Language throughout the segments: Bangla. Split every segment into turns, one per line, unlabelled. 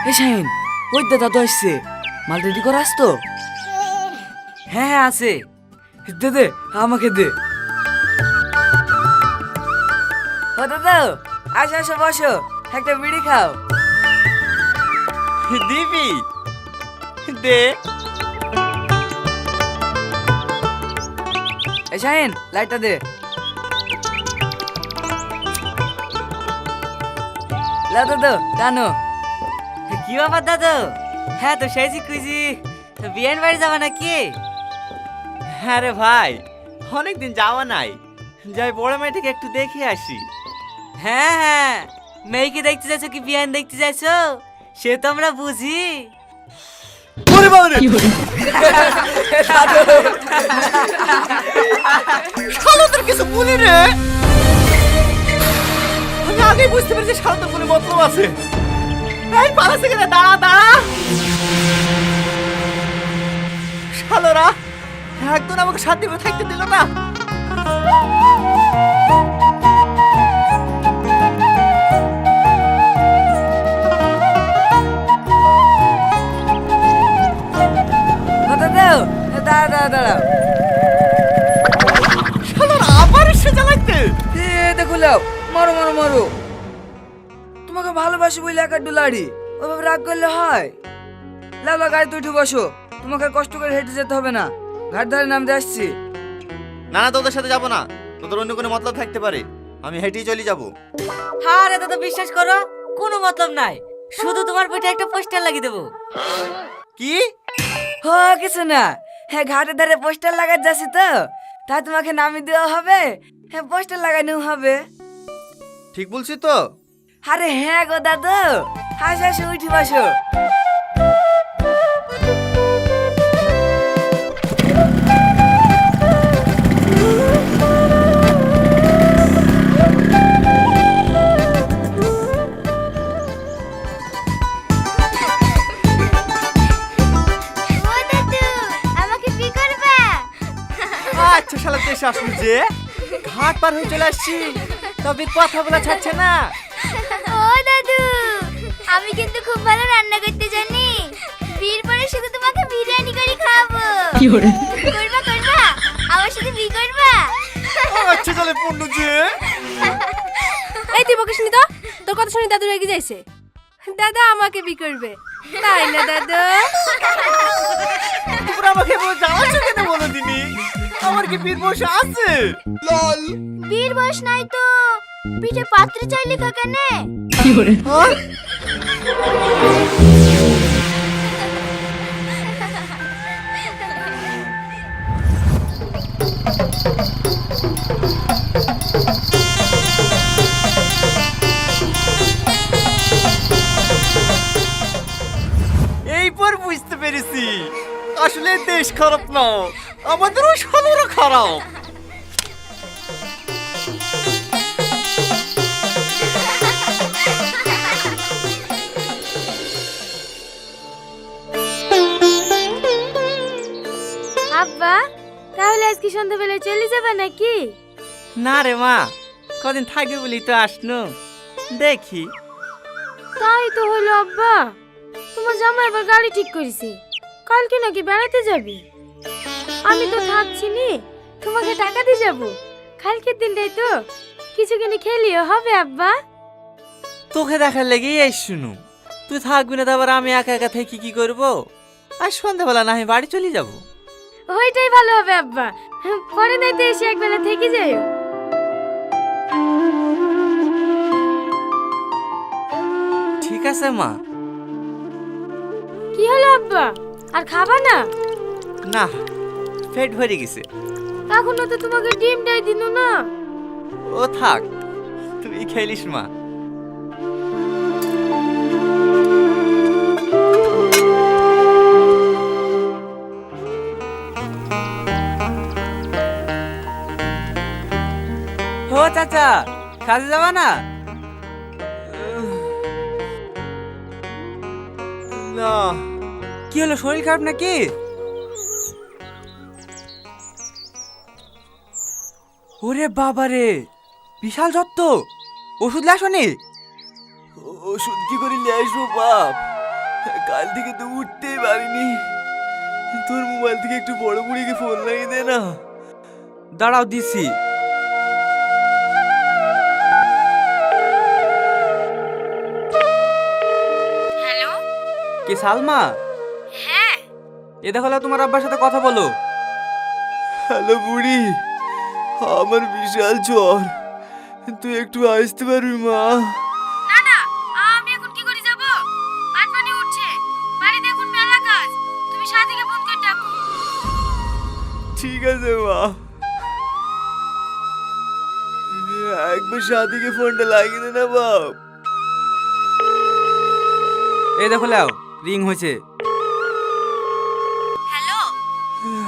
এ শাহিন, ওই দাদা তো আসছে, মাল রেডি করে আসতো।
হ্যাঁ হ্যাঁ আছে।
দে দে, আমাকে দে। ও দাদা, আসো আসো বসো, একটা বিড়ি খাও।
দিবি দে।
এ শাহিন, লাইটটা দে। লা দাদা, টানো।
কি ব্যাপার দাদু? হ্যাঁ তো সেজি কুইজি বিয়ের বাড়ি যাবা নাকি? হ্যাঁ রে ভাই, অনেকদিন যাওয়া নাই, যাই বড় মেয়েটাকে একটু দেখে আসি। হ্যাঁ হ্যাঁ, মেয়েকে দেখতে যাচ্ছ কি বিয়ান দেখতে যাচ্ছ সে তো আমরা বুঝি।
শালতের কিছু বলি রে, আমি আগেই বুঝতে পেরেছি শালতের কোনো মতলব আছে। এই পালাচ্ছে কেন? দাঁড়া দাঁড়া, শালরা একদম আমাকে শান্তি করে থাকতে দিল না।
ও দাদা, দাঁড়া দাঁড়া দাঁড়াও।
শালরা আবার এসে জ্বালাইতে।
এ দেখো লাও, মারো মারো মারো। তোমাকে ভালোবাসি বলে একা ডুলাড়ি, ওইভাবে রাগ করলে হয়? লাও লাও, গাড়িতে উঠে বসো, তোমাকে আর কষ্ট করে হেঁটে যেতে হবে না, ঘাট ধারে নামতে আসছি।
না না, তোদের সাথে যাবো না, তোদের অন্য কোনো মতলব থাকতে পারে, আমি হেঁটেই চলে যাবো।
হ্যাঁ রে দাদা, বিশ্বাস করো কোনো মতলব নাই, শুধু তোমার পেটে একটা পোস্টার লাগিয়ে দেবো।
কি?
হ্যাঁ কিছু না, হ্যাঁ ঘাটের ধারে পোস্টার লাগাতে যাচ্ছি তো, তাই তোমাকে নামিয়ে দেওয়া হবে, হ্যাঁ পোস্টার লাগানো হবে।
ঠিক বলছি তো?
আরে হ্যাঁ গো দাদু, হাসি হাসি উঠে বসো।
ও দাদু, আমাকে বিয়ে করবা?
আচ্ছা শালা দেশে আসলি যে, ঘাট পার হয়ে চলে আসছি, তবে কথা বলা ছাড়ছে না।
ও দাদু, আমি কিন্তু খুব ভালো রান্না করতে জানি, বিয়ের পরে শুধু তোমাকে বিরিয়ানি করে খাওয়াবো। করবা করবা, আমার সাথে বিয়ে করবা?
আচ্ছা তাহলে পূর্ণ যে,
এই তুই বকিস নি তো, তোর কথা শুনে দাদু রেগে যাইছে। দাদা আমাকে বি করবে, তাই না দাদু?
তোমরা আমাকে জ্বালাচ্ছ কেন বলো দিনি? আমার কি বীর বসে আছে?
বিয়ের বয়স নাই তো পিঠে পাত্রে চাইলে কেনে?
হ্যাঁ? এইবার বুঝতে পেরেছি, আসলে দেশ খারাপ না, আমাদেরও শালারা খারাপ।
আব্বা, তাহলে আজকে সন্ধ্যাবেলায় চলে যাবে নাকি?
না রে মা, কদিন থাকবে বলি তো আসনু, দেখি।
তাই তো হলো আব্বা, তোমার জামাই আবার গাড়ি ঠিক করেছে, কালকে নাকি বেড়াতে যাবে। আমি তো থাকছি নি, তোমাকে টাকা দিয়ে যাবো, কালকের দিনটাই তো কিছু কিনে খেলিও হবে আব্বা।
তোকে দেখার লেগেই এই শুনু, তুই থাকবি না, তারপর আমি একা একা থেকে কি করবো? আর সন্ধ্যাবেলা না আমি বাড়ি চলে যাবো।
ওইটাই ভালো হবে আব্বা, পরে নাইতে এসে একবেলা থেকে যাইও।
ঠিক আছে মা।
কি হলো আব্বা, আর খাবা না?
না, পেট ভরে গেছে।
এখনো তো তোমাকে ডিমটাই দিনু না।
ও থাক, তুই খেলিস মা। ও চাচা, কাজে যাবা না?
না।
কি হলো, শরীর খারাপ নাকি? ওরে বাবা রে, বিশাল যত্ত, ওষুধ লাসনি?
ওষুধ কি করে নিয়ে আসবো বাপ? কাল থেকে তো উঠতেই পারিনি। তোর মোবাইল থেকে একটু বড় বুড়িকে ফোন লাগিয়ে দে না।
দাঁড়াও দিছি।
হ্যালো,
কে সালমা?
হ্যাঁ
এ দেখো তোমার আব্বার সাথে কথা বলো।
হ্যালো বুড়ি, আমার বিশাল জ্বর, তুই একটু আসতে পারবি মা?
না না, আমি এখন কি করে যাব? পানি উঠছে, বাড়িতে এখন মেলা কাজ। তুমি সাথীকে ফোন করে ডাকো।
ঠিক আছে মা। একবার সাথীকে ফোনটা লাগিয়ে দে না বাপ।
এই দেখো লাও, রিং হয়েছে।
হ্যালো,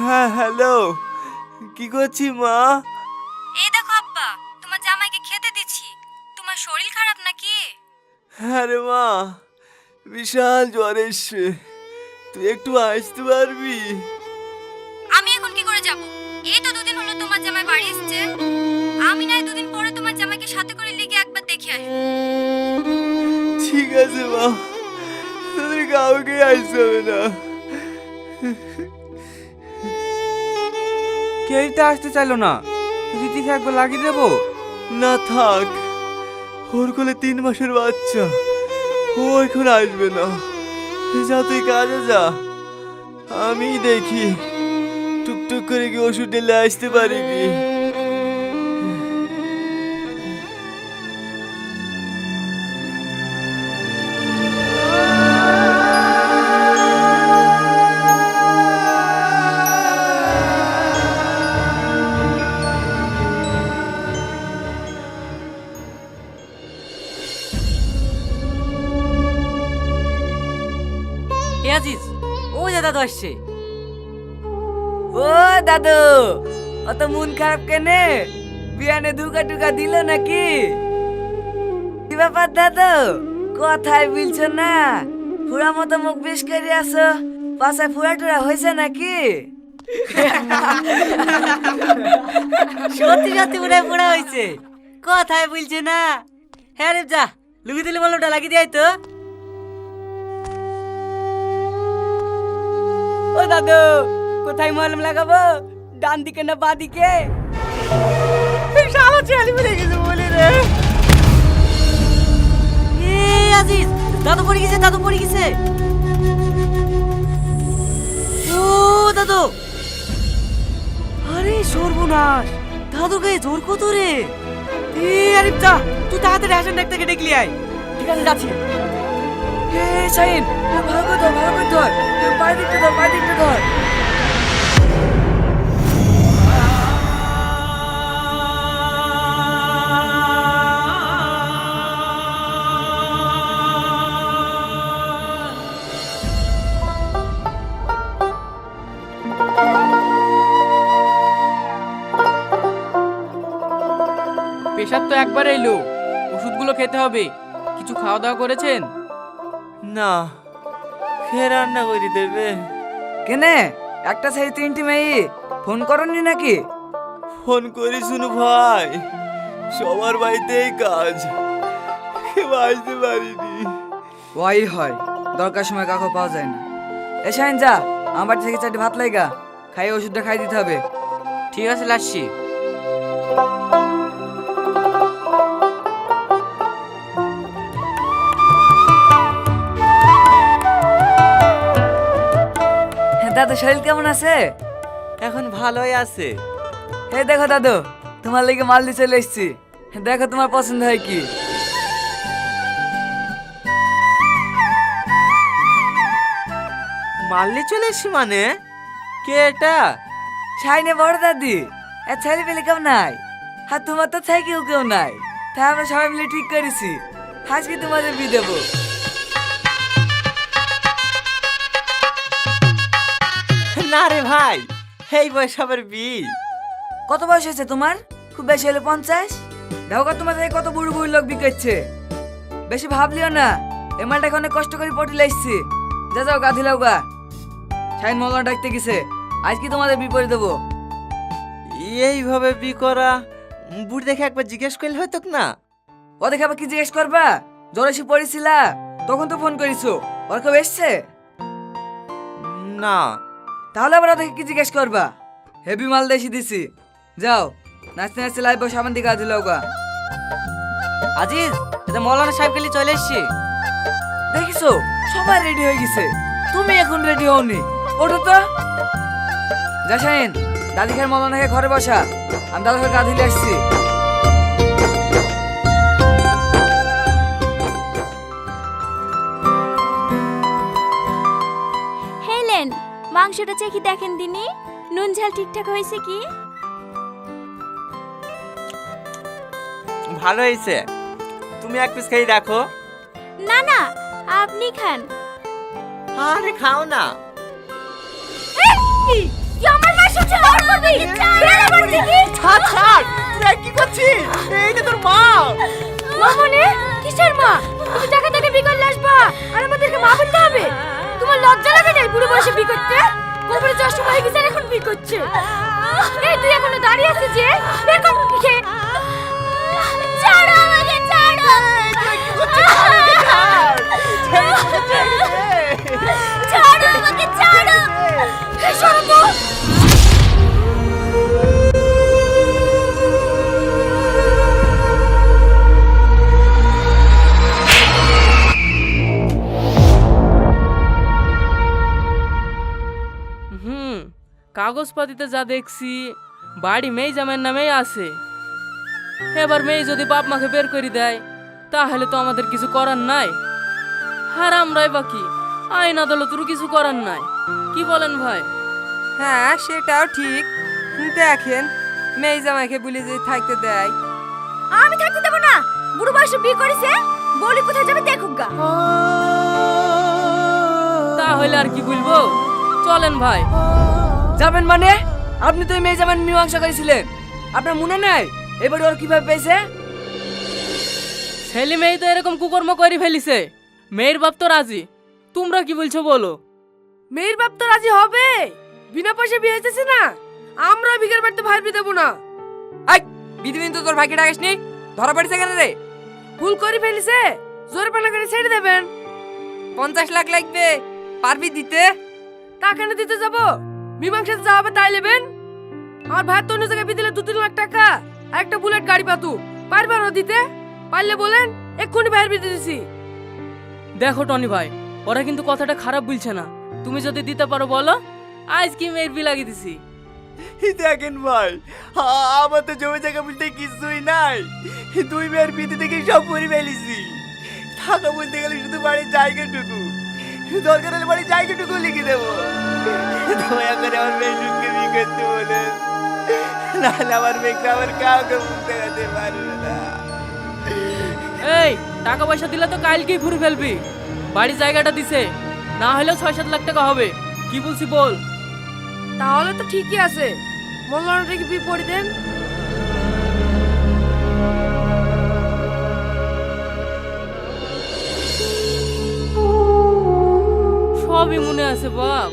হ্যাঁ হ্যালো, কি করছি মা?
এই দেখো আব্বা, তোমার জামাইকে খেতে দিচ্ছি। তোমার শরীর খারাপ নাকি?
হ্যাঁ রে মা, বিশাল জ্বর এসছে, তুই একটু আসতে পারবি?
আমি এখন কি করে যাব? এই তো দুদিন হলো তোমার জামাই বাড়ি এসেছে। আমি নাই দুদিন পরে তোমার জামাইকে সাথে করে লিগে একবার দেখে আসবো।
ঠিক আছে মা, তোদের কাউকে আসতে হবে না।
কেউই তো আসতে চাইলো না, রীতিকে একবার লাগিয়ে দেবো।
না থাক, ওর কোলে 3 মাসের বাচ্চা, ও এখন আসবে না। যা তুই কাজে যা, আমি দেখি টুকটুক করে কি ওষুধ ঢেলে আসতে পারিনি।
এ আজিজ, ওই যে দাদু আসছে।
ও দাদু, অত মন খারাপ কেনে? বিয়ানে ধুকা টুকা দিল নাকি? কি ব্যাপার দাদু, কথাই বলছো না? ফুরা মতো মুখ বেশ করে আসো, পাশায় ফুরা টুরা হয়েছে নাকি?
সত্যি সত্যি পুরা পুরা হয়েছে, কথাই বলছে না। হ্যাঁ রে, যা লুকি দিলে বলো ওটা লাগিয়ে দেয় তো।
ও দাদু, কোথায় মলম লাগাবো? ডান দিকে না বাঁ দিকে?
শালা ছেলে মেরে গেছে বলে রে। এ আজিজ, দাদু পড়ে গেছে, দাদু পড়ে গেছে। ও দাদু, আরে সর্বনাশ, দাদু গায়ে জোর কত রে। এ আরিফ, যা তুই তাড়াতাড়ি হাসান ডাক্তারকে ডেকে আয়। ঠিক আছে, যাচ্ছি।
এ শাহিন, ভালো করে ধর, ভালো করে ধর, পায়ে দিকটা ধর, পায়ে দিকটা ধর।
প্রেশার তো একবার এলো, ওষুধগুলো খেতে হবে। কিছু খাওয়া দাওয়া করেছেন?
না, ফের রান্না করে দেবে?
কেনে একটা ছেড়ে 3টি মেয়ে, ফোন করনি নাকি?
ফোন করি শুনু ভাই, সবার বাড়িতেই কাজ, কেউ আসতে পারিনি।
ওই হয়, দরকার সময় কাকু পাওয়া যায় না। এ শাহিন, যা আমার বাড়ি থেকে 4টি ভাত লাইগা, খাইয়ে ওষুধটা খাই দিতে হবে।
ঠিক আছে, লাসছি।
দাদু শরীর কেমন আছে?
এখন ভালোই আছে।
এই দেখো দাদু, তোমার লেগে মাল দিয়ে চলে এসেছি, দেখো তোমার পছন্দ হয় কি।
মারলে চলে এসছি মানে? কে এটা?
শাহিনে বড় দাদি, এর ছেলে পেলে কেউ নাই, আর তোমার তো থেকেও কেউ নাই, তাই আমরা সবাই মিলে ঠিক করেছি আজকে তোমাদের বিয়ে দেবো।
না রে ভাই, এই বয়স আবার বিয়ে?
কত বয়স হয়েছে তোমার? খুব বেশি হলে 50। দেখো তোমার থেকে কত বুড়ো বুড়ো লোক বিকেছে, বেশি ভাবলিও না। এ মালটাকে অনেক কষ্ট করে পটি লাইছি, যা যাও গা ধুলাও গা। শাহিন মৌলানা ডাকতে গেছে, আজ কি তোমাদের বিপরীত দেবো।
এইভাবে বি করা, বুড়ি দেখে একবার জিজ্ঞেস করলে হয়তো না?
ও দেখে আবার কি জিজ্ঞেস করবা? জ্বর এসে পড়েছিলা, তখন তো ফোন করিছো, ওর কেউ এসছে?
না।
তাহলে আবার ওদেরকে কি জিজ্ঞেস করবা? হেভি মাল দেশি দিছি। যাও নাচতে নাচতে লাইভ সামন দিকে আজ লগা।
আজিজ, এটা মৌলানা সাহেব গেলি চলে এসছি।
দেখিছো সবাই রেডি হয়ে গেছে, তুমি এখন রেডি হওনি। ওঠো তো। জাসাইন, দাদিখার মৌলানাকে ঘরে বসা, আমি দাদাকে গা ধুলে আসছি।
হেলেন, মাংসটা চেখে দেখেন দিনি, নুন ঝাল ঠিকঠাক হয়েছে কি?
ভালো হয়েছে, তুমি এক পিস খেয়ে দেখো।
না না, আপনি খান।
আরে খাও না।
আমার মাংস ছাড় করবে, বের করতে কি?
ছাড় ছাড়, তুই কি করছিস? এইটা তোর মা।
মা মানে কিসের মা? তুমি টাকা টাকা বিকল আসবা আর আমাদেরকে মা বলতে হবে? তোমার লজ্জা লাগে না বুড়ো বয়সে বি করতে? কোমরে চশমা হয়ে গেছে এখন বি করছে। এই তুই এখনো দাঁড়িয়ে আছিস যে? বের কর মুখে।
ছাড়ো আমাকে, ছাড়ো। ছাড়ো আমাকে, ছাড়ো।
এই সরো তো।
কাগজপাতিতে যা দেখছি বাড়ি মেয়ে জামাইয়ের নামেই আছে। এবার মেয়ে যদি বাপ মাকে বের করে দেয় তাহলে তো আমাদের কিছু করার নাই। আর আমরাই বাকি, আইন আদালতেরও কিছু করার নাই। কি বলেন ভাই?
হ্যাঁ সেটাও ঠিক। দেখেন মেয়ে জামাইকে বলে যদি থাকতে দেয়।
আমি থাকতে দেব না। বুড়ো বয়সে বিয়ে করেছে, বলি কোথায় যাবে দেখুক গা।
তাহলে আর কি বলবো, চলেন ভাই।
যাবেন মানে? আপনি তো এই মেয়ে যাবেন মীমাংসা করেছিলেন, আপনার মনে নাই এবার ওর কিভাবে পেয়েছে?
ছেলে মেয়ে তো এরকম কুকর্ম করে ফেলিছে, মেয়ের বাপ তো রাজি। তোমরা কি বলছো বলো?
মেয়ের বাপ তো রাজি হবে, বিনা পয়সা বিয়ে হয়েছে না। আমরা বিঘের বাড়িতে ভাই বিয়ে দেবো না।
এই বিধিবিন তো তোর ভাইকে ডাকিস নি, ধরা পড়েছে কেন রে?
ভুল করে ফেলিছে, জোরে পানা করে ছেড়ে দেবেন।
50 লাখ লাগবে, পারবি দিতে?
তা কেন দিতে যাব? মীমাংসাতে যা হবে তাই নেবেন। আমার ভাই তো অন্য জায়গায় বিয়ে দিলে 2-3 লাখ টাকা আর একটা বুলেট গাড়ি পাতু, পারবেন না দিতে? পারলে বলেন, এক্ষুনি ভাইয়ের বিয়ে দিতেছি।
দেখো টনি ভাই, ওরা কিন্তু কথাটা খারাপ বলছে না। তুমি যদি দিতে পারো বলো, আজ কি মেয়ের বি লাগিয়ে দিছি।
দেখেন ভাই, আমার তো জমি জায়গা বলতে কিছুই নাই। 2 মেয়ের বিয়ে থেকে সব করে ফেলেছি। টাকা বলতে গেলে শুধু বাড়ির জায়গাটুকু, দরকার হলে বাড়ির জায়গাটুকু লিখে দেবো। দয়া করে আমার মেয়েটুকুকে বিয়ে করতে বলেন, নাহলে আমার মেয়েকে আমার কাউকে বুঝতে যেতে পারবে না।
এই টাকা পয়সা দিলে তো কালকেই ফুরে ফেলবি। বাড়ি জায়গাটা দিছে, না হলেও 6-7 লাখ টাকা হবে। কি বলছি বল?
তাহলে তো ঠিকই আছে, মল্লানাটাকে বিয়ে করে দেন।
সবই মনে আছে বাপ,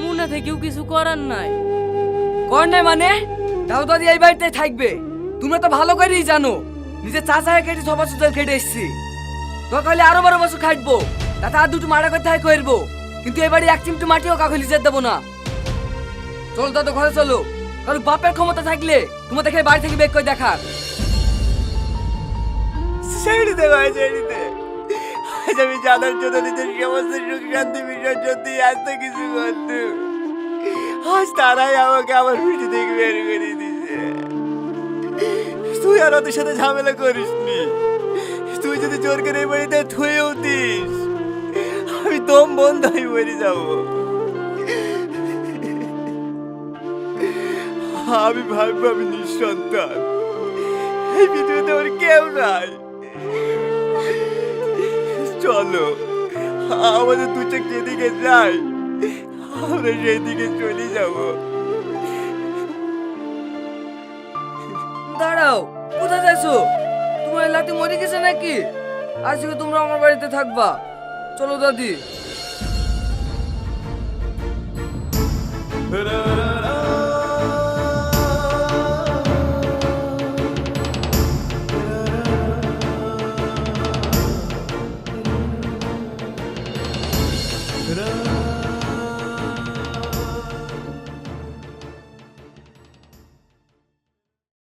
মনে থেকেও কিছু করার নাই।
কর্ণে মানে তাও দাদি এই বাড়িতে থাকবে। তোমরা তো ভালো করেই জানো, নিজের চাচা হয়ে কেটে 6 বছর ধরে কেটে এসছি। তো কালে আরো 12 বছর খাটবো, তাতে আর দুটো মারা করতে হয় করবো, কিন্তু এবারে এক চিমটু মাটিও কাউকে লিজে দেবো না। চলো দাদু ঘরে চলো, কারণ বাপের ক্ষমতা থাকলে তোমার দেখে বাড়ি থেকে বের করে দেখার।
ছেড়ে দে ভাই, ছেড়ে দে। আজ আমি জানার জন্য নিজের সমস্ত সুখ শান্তি বিসর্জন দিয়ে আজ তো কিছু করতো, আজ তারাই আমাকে আমার পিঠে থেকে বের করে দিছে। তুই আর ওদের সাথে ঝামেলা করিস নি। তুই যদি জোর করে এই বাড়িতে থুয়ে উঠিস, আমি দম বন্ধ হয়ে মরে যাবো। আমি ভাববো আমি নিঃসন্তান, এই পৃথিবীতে আমার কেউ নাই। চলো আমাদের দু চোখ যেদিকে যাই আমরা সেই দিকে চলে যাব।
দাঁড়াও, কোথায় যাচ্ছো? তোমার লাতি মরে গেছে নাকি? আজকে তোমরা আমার বাড়িতে থাকবা। চলো দাদি।
রা